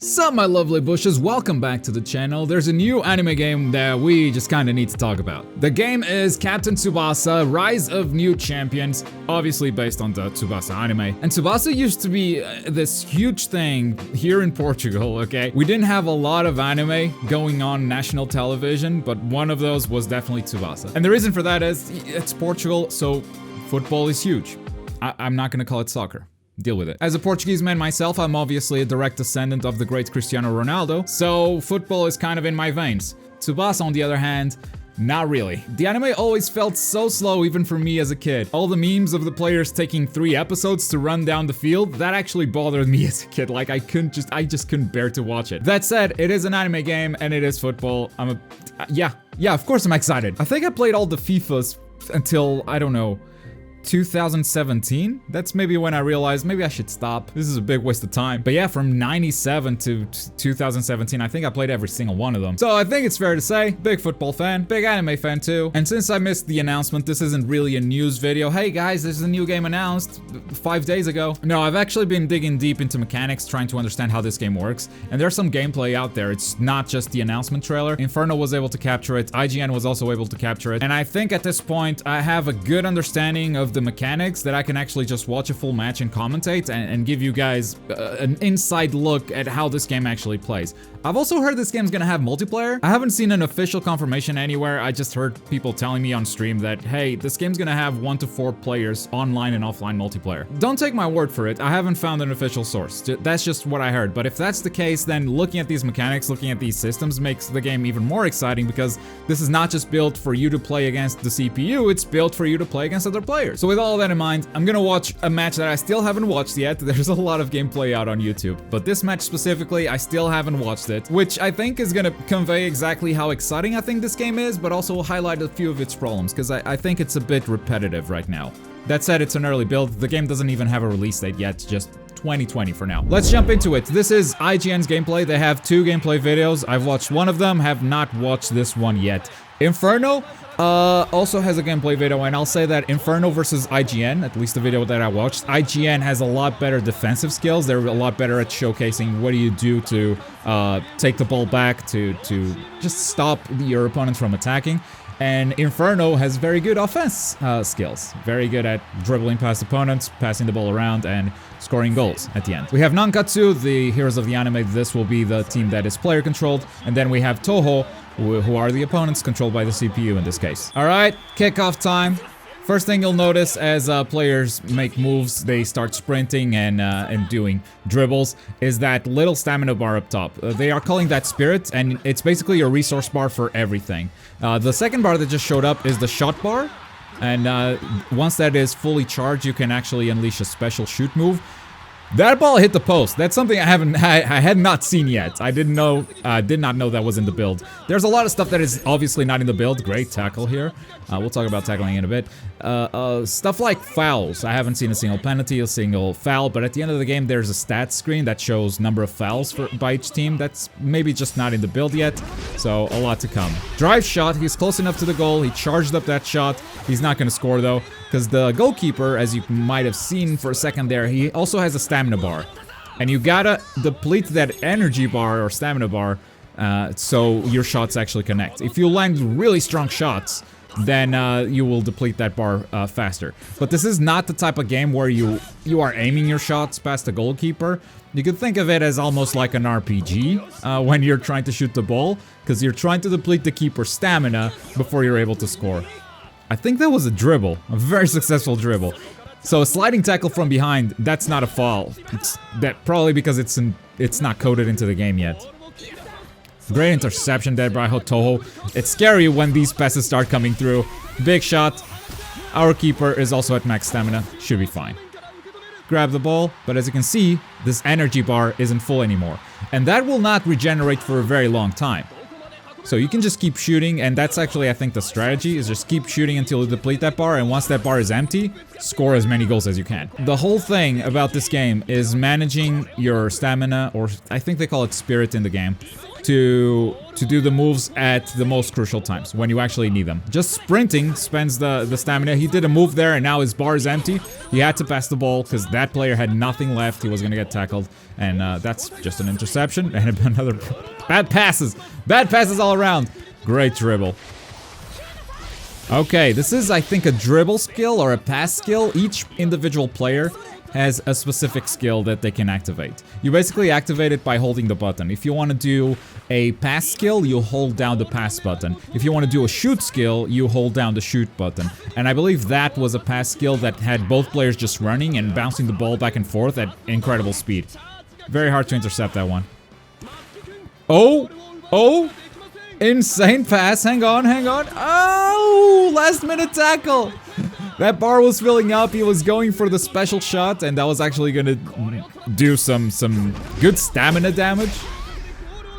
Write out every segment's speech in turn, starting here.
Sup my lovely bushes, welcome back to the channel. There's a new anime game that we just kinda need to talk about. The game is Captain Tsubasa, Rise of New Champions, obviously based on the Tsubasa anime. And Tsubasa used to be this huge thing here in Portugal, okay? We didn't have a lot of anime going on national television, but one of those was definitely Tsubasa. And the reason for that is, it's Portugal, so football is huge. I'm not gonna call it soccer. Deal with it. As a Portuguese man myself, I'm obviously a direct descendant of the great Cristiano Ronaldo, so football is kind of in my veins. Tsubasa, on the other hand, not really. The anime always felt so slow even for me as a kid. All the memes of the players taking 3 episodes to run down the field, that actually bothered me as a kid. Like I just couldn't bear to watch it. That said, it is an anime game and it is football. Yeah, of course I'm excited. I think I played all the FIFAs until, I don't know, 2017? That's maybe when I realized maybe I should stop. This is a big waste of time. But yeah, from 97 to 2017, I think I played every single one of them. So I think it's fair to say, big football fan, big anime fan too. And since I missed the announcement, this isn't really a news video. Hey guys, there's a new game announced 5 days ago. No, I've actually been digging deep into mechanics, trying to understand how this game works. And there's some gameplay out there. It's not just the announcement trailer. Inferno was able to capture it. IGN was also able to capture it. And I think at this point, I have a good understanding of the mechanics that I can actually just watch a full match and commentate and give you guys an inside look at how this game actually plays. I've also heard this game's gonna have multiplayer. I haven't seen an official confirmation anywhere. I just heard people telling me on stream that, hey, this game's gonna have 1 to 4 players online and offline multiplayer. Don't take my word for it. I haven't found an official source. That's just what I heard. But if that's the case, then looking at these mechanics, looking at these systems makes the game even more exciting because this is not just built for you to play against the CPU, it's built for you to play against other players. So with all that in mind, I'm gonna watch a match that I still haven't watched yet. There's a lot of gameplay out on YouTube, but this match specifically, I still haven't watched it, which I think is gonna convey exactly how exciting I think this game is, but also highlight a few of its problems, because I think it's a bit repetitive right now. That said, it's an early build. The game doesn't even have a release date yet, just 2020 for now. Let's jump into it. This is IGN's gameplay. They have 2 gameplay videos. I've watched one of them, have not watched this one yet. Inferno also has a gameplay video, and I'll say that Inferno versus IGN, at least the video that I watched, IGN has a lot better defensive skills. They're a lot better at showcasing what do you do to take the ball back, to just stop your opponent from attacking. And Inferno has very good offense skills. Very good at dribbling past opponents, passing the ball around, and scoring goals at the end. We have Nankatsu, the heroes of the anime. This will be the team that is player controlled. And then we have Toho, who are the opponents controlled by the CPU in this case. Alright, kickoff time. First thing you'll notice as players make moves, they start sprinting and doing dribbles, is that little stamina bar up top. They are calling that spirit, and it's basically a resource bar for everything. The second bar that just showed up is the shot bar, and once that is fully charged, you can actually unleash a special shoot move. That ball hit the post. That's something I had not seen yet. I did not know that was in the build. There's a lot of stuff that is obviously not in the build. Great tackle here. We'll talk about tackling in a bit. Stuff like fouls. I haven't seen a single penalty, a single foul, but at the end of the game, there's a stats screen that shows number of fouls by each team. That's maybe just not in the build yet, so a lot to come. Drive shot. He's close enough to the goal. He charged up that shot. He's not going to score, though, because the goalkeeper, as you might have seen for a second there, he also has a stamina bar. And you gotta deplete that energy bar or stamina bar so your shots actually connect. If you land really strong shots, then you will deplete that bar faster. But this is not the type of game where you are aiming your shots past the goalkeeper. You could think of it as almost like an RPG when you're trying to shoot the ball, because you're trying to deplete the keeper's stamina before you're able to score. I think that was a dribble, a very successful dribble. So a sliding tackle from behind, that's not a foul. It's probably because it's not coded into the game yet. Great interception there by Toho. It's scary when these passes start coming through. Big shot. Our keeper is also at max stamina. Should be fine. Grab the ball, but as you can see, this energy bar isn't full anymore. And that will not regenerate for a very long time. So you can just keep shooting, and that's actually, I think, the strategy, is just keep shooting until you deplete that bar, and once that bar is empty, score as many goals as you can. The whole thing about this game is managing your stamina, or I think they call it spirit in the game, to to do the moves at the most crucial times, when you actually need them. Just sprinting spends the stamina. He did a move there, and now his bar is empty. He had to pass the ball, because that player had nothing left. He was going to get tackled, and that's just an interception, and another... Bad passes! Bad passes all around! Great dribble. Okay, this is, I think, a dribble skill or a pass skill. Each individual player has a specific skill that they can activate. You basically activate it by holding the button. If you want to do a pass skill, you hold down the pass button. If you want to do a shoot skill, you hold down the shoot button. And I believe that was a pass skill that had both players just running and bouncing the ball back and forth at incredible speed. Very hard to intercept that one. Oh! Oh! Insane pass. Hang on, hang on. Oh! Last minute tackle! That bar was filling up. He was going for the special shot, and that was actually gonna do some good stamina damage.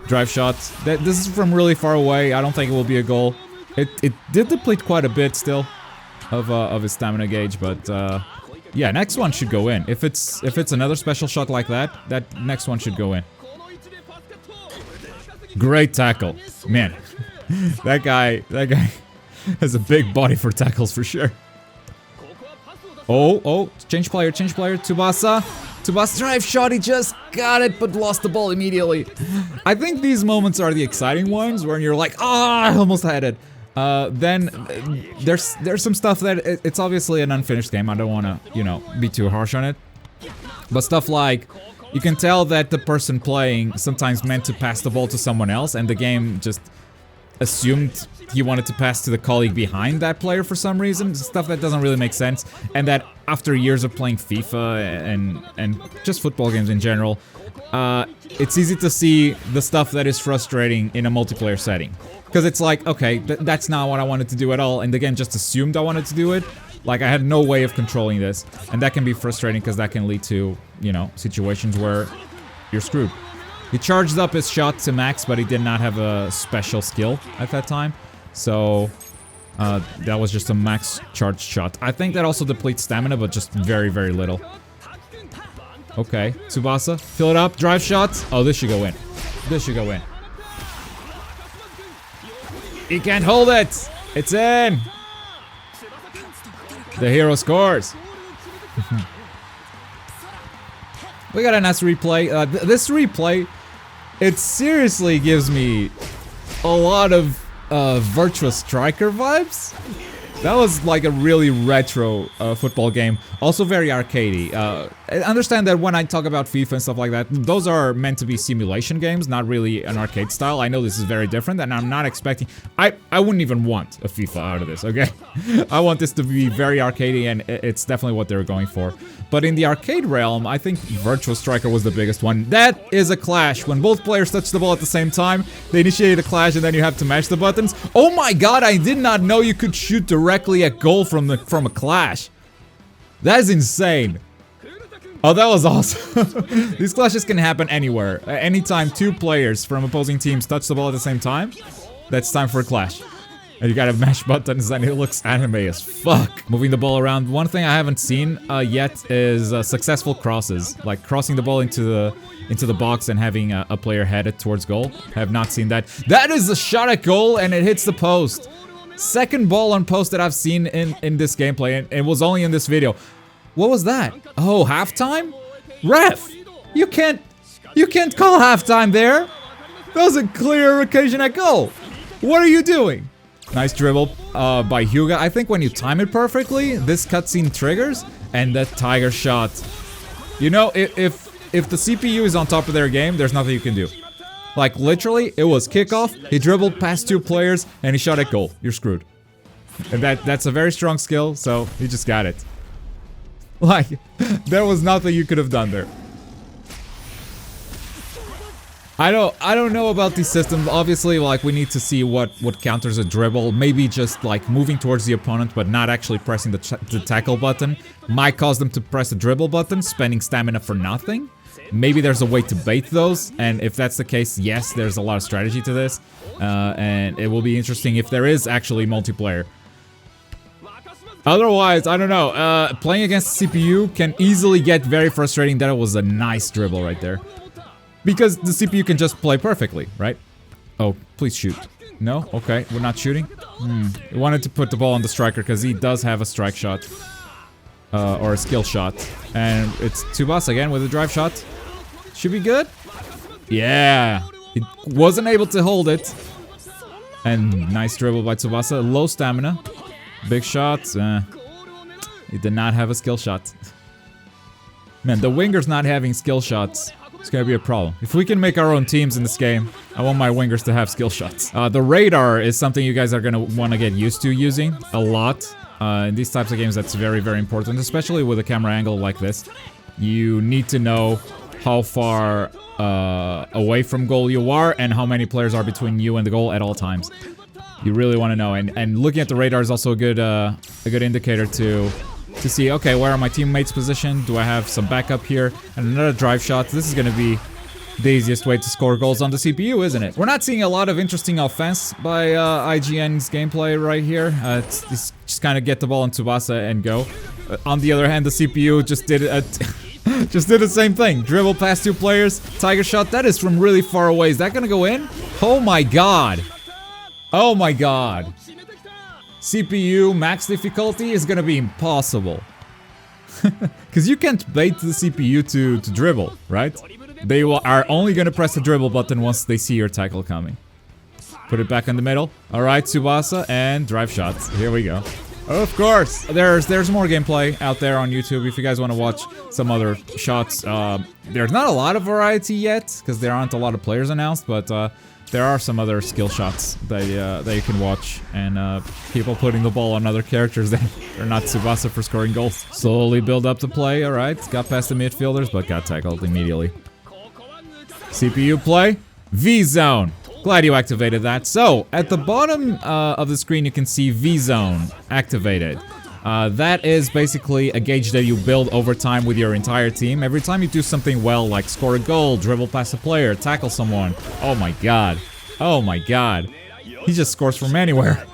Drive shot. This is from really far away. I don't think it will be a goal. It did deplete quite a bit still of his stamina gauge, but yeah, next one should go in. If it's another special shot like that, that next one should go in. Great tackle. Man, that guy has a big body for tackles for sure. Oh, change player, Tsubasa. Tsubasa drive shot, he just got it, but lost the ball immediately. I think these moments are the exciting ones, where you're like, I almost had it. Then there's some stuff that, it's obviously an unfinished game, I don't want to, you know, be too harsh on it. But stuff like, you can tell that the person playing sometimes meant to pass the ball to someone else, and the game just assumed he wanted to pass to the colleague behind that player for some reason. Stuff that doesn't really make sense. And that after years of playing FIFA and just football games in general, it's easy to see the stuff that is frustrating in a multiplayer setting. Because it's like, okay, that's not what I wanted to do at all, and the game just assumed I wanted to do it. Like, I had no way of controlling this, and that can be frustrating because that can lead to, you know, situations where you're screwed. He charged up his shot to max, but he did not have a special skill at that time. So, that was just a max charged shot. I think that also depletes stamina, but just very, very little. Okay, Tsubasa, fill it up, drive shots. Oh, this should go in. This should go in. He can't hold it! It's in! The hero scores! We got a nice replay. This replay, it seriously gives me a lot of Virtua Striker vibes. That was like a really retro football game. Also very arcadey. I understand that when I talk about FIFA and stuff like that, those are meant to be simulation games, not really an arcade style. I know this is very different, and I'm not expecting... I wouldn't even want a FIFA out of this, okay? I want this to be very arcadey, and it's definitely what they're going for. But in the arcade realm, I think Virtua Striker was the biggest one. That is a clash. When both players touch the ball at the same time, they initiate a clash, and then you have to mash the buttons. Oh my god, I did not know you could shoot directly at goal from a clash. That is insane. Oh, that was awesome. These clashes can happen anywhere. Anytime two players from opposing teams touch the ball at the same time, that's time for a clash. And you gotta mash buttons and it looks anime as fuck. Moving the ball around. One thing I haven't seen yet is successful crosses. Like crossing the ball into the box and having a player headed towards goal. I have not seen that. That is a shot at goal and it hits the post. Second ball on post that I've seen in this gameplay, and it was only in this video. What was that? Oh, halftime? Ref! You can't call halftime there! That was a clear occasion at goal! What are you doing? Nice dribble by Hyuga. I think when you time it perfectly, this cutscene triggers, and that tiger shot. You know, if the CPU is on top of their game, there's nothing you can do. Like, literally, it was kickoff, he dribbled past two players, and he shot at goal. You're screwed. And that's a very strong skill, so he just got it. Like, there was nothing you could have done there. I don't know about these systems. Obviously, like, we need to see what counters a dribble. Maybe just, like, moving towards the opponent, but not actually pressing the tackle button. Might cause them to press the dribble button, spending stamina for nothing. Maybe there's a way to bait those, and if that's the case, yes, there's a lot of strategy to this. And it will be interesting if there is actually multiplayer. Otherwise, I don't know, playing against the CPU can easily get very frustrating. That was a nice dribble right there. Because the CPU can just play perfectly, right? Oh, please shoot. No? Okay, we're not shooting. We wanted to put the ball on the striker because he does have a strike shot. Or a skill shot. And it's Tsubasa again with a drive shot. Should be good. Yeah. He wasn't able to hold it. And nice dribble by Tsubasa. Low stamina. Big shot. He did not have a skill shot. Man, the wingers not having skill shots, it's gonna be a problem. If we can make our own teams in this game, I want my wingers to have skill shots. The radar is something you guys are gonna want to get used to using a lot. In these types of games, that's very, very important, especially with a camera angle like this. You need to know how far away from goal you are and how many players are between you and the goal at all times. You really want to know, and looking at the radar is also a good indicator to see, okay, where are my teammates positioned? Do I have some backup here? And another drive shot. This is going to be the easiest way to score goals on the CPU, isn't it? We're not seeing a lot of interesting offense by IGN's gameplay right here. It's just kind of get the ball on Tsubasa and go. On the other hand, the CPU just did just did the same thing. Dribble past two players, tiger shot. That is from really far away. Is that going to go in? Oh my god. Oh my god. CPU max difficulty is gonna be impossible. Because you can't bait the CPU to dribble, right? They are only gonna press the dribble button once they see your tackle coming. Put it back in the middle. Alright, Tsubasa, and drive shots. Here we go. Of course! There's more gameplay out there on YouTube if you guys want to watch some other shots. There's not a lot of variety yet, because there aren't a lot of players announced, but there are some other skill shots that you can watch, and people putting the ball on other characters that are not Tsubasa for scoring goals. Slowly build up the play, alright. Got past the midfielders, but got tackled immediately. CPU play. V-Zone. Glad you activated that. So, at the bottom of the screen you can see V-Zone activated. That is basically a gauge that you build over time with your entire team. Every time you do something well, like score a goal, dribble past a player, tackle someone. Oh my god. Oh my god. He just scores from anywhere.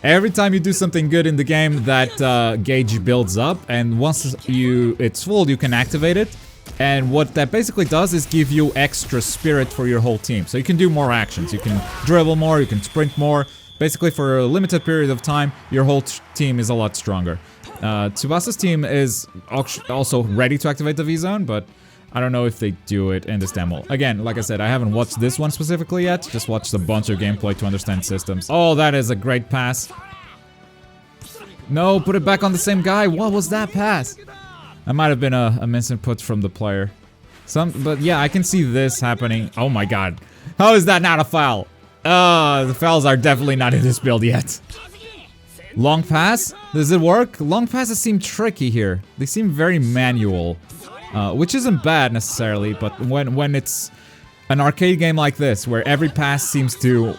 Every time you do something good in the game, that gauge builds up, and once it's full, you can activate it. And what that basically does is give you extra spirit for your whole team. So you can do more actions. You can dribble more, you can sprint more. Basically, for a limited period of time, your whole team is a lot stronger. Tsubasa's team is also ready to activate the V-Zone, but I don't know if they do it in this demo. Again, like I said, I haven't watched this one specifically yet. Just watched a bunch of gameplay to understand systems. Oh, that is a great pass. No, put it back on the same guy. What was that pass? That might have been a misinput from the player. But yeah, I can see this happening. Oh my god. How is that not a foul? The fouls are definitely not in this build yet. Long pass? Does it work? Long passes seem tricky here. They seem very manual. Which isn't bad necessarily, but when it's an arcade game like this, where every pass seems to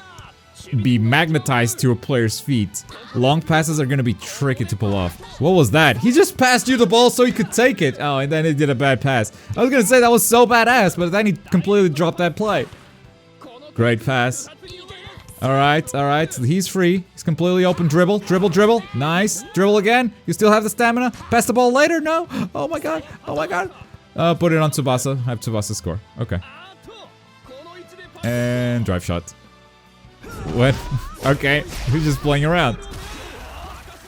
be magnetized to a player's feet, long passes are gonna be tricky to pull off. What was that? He just passed you the ball so he could take it. Oh, and then he did a bad pass. I was gonna say that was so badass, but then he completely dropped that play. Great pass. Alright, alright. He's free. He's completely open. Dribble, dribble, dribble. Nice. Dribble again. You still have the stamina. Pass the ball later. No. Oh my god. Oh my god. Put it on Tsubasa. Have Tsubasa score. Okay. And drive shot. What? Okay. He's just playing around.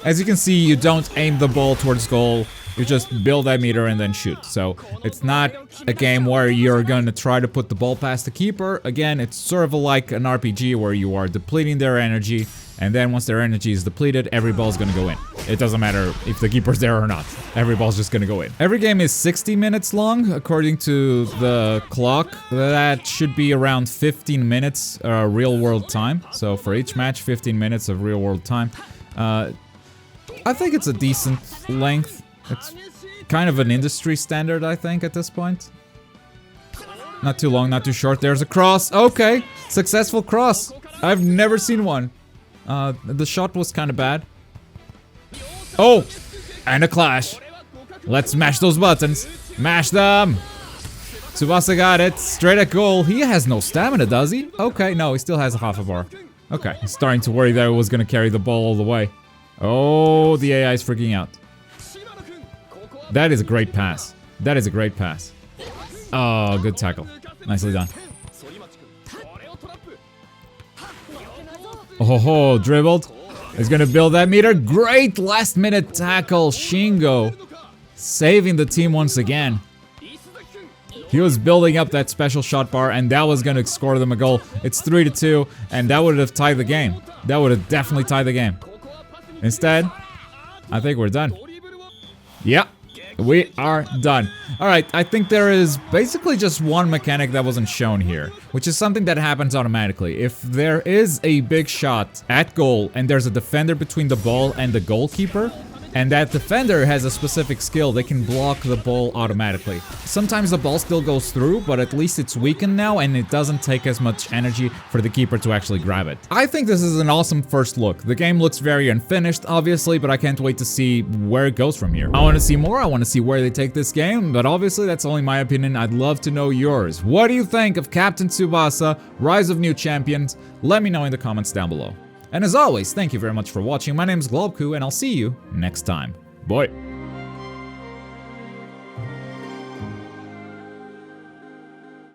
As you can see, you don't aim the ball towards goal. You just build that meter and then shoot. So it's not a game where you're gonna try to put the ball past the keeper. Again, it's sort of like an RPG where you are depleting their energy, and then once their energy is depleted, every ball's gonna go in. It doesn't matter if the keeper's there or not. Every ball's just gonna go in. Every game is 60 minutes long, according to the clock. That should be around 15 minutes real world time. So for each match, 15 minutes of real world time. I think it's a decent length. It's kind of an industry standard, I think, at this point. Not too long, not too short. There's a cross. Okay. Successful cross. I've never seen one. The shot was kind of bad. Oh! And a clash. Let's smash those buttons. Mash them! Tsubasa got it. Straight at goal. He has no stamina, does he? Okay, no, he still has a half a bar. Okay. I'm starting to worry that it was gonna carry the ball all the way. Oh, the AI is freaking out. That is a great pass. That is a great pass. Oh, good tackle. Nicely done. Oh, dribbled. He's gonna build that meter. Great last minute tackle. Shingo saving the team once again. He was building up that special shot bar, and that was gonna score them a goal. It's 3-2, and that would have tied the game. That would have definitely tied the game. Instead, I think we're done. Yep, we are done. Alright, I think there is basically just one mechanic that wasn't shown here, which is something that happens automatically. If there is a big shot at goal and there's a defender between the ball and the goalkeeper, and that defender has a specific skill, they can block the ball automatically. Sometimes the ball still goes through, but at least it's weakened now and it doesn't take as much energy for the keeper to actually grab it. I think this is an awesome first look. The game looks very unfinished, obviously, but I can't wait to see where it goes from here. I want to see more, I want to see where they take this game, but obviously that's only my opinion. I'd love to know yours. What do you think of Captain Tsubasa, Rise of New Champions? Let me know in the comments down below. And as always, thank you very much for watching. My name is Globku, and I'll see you next time. Bye.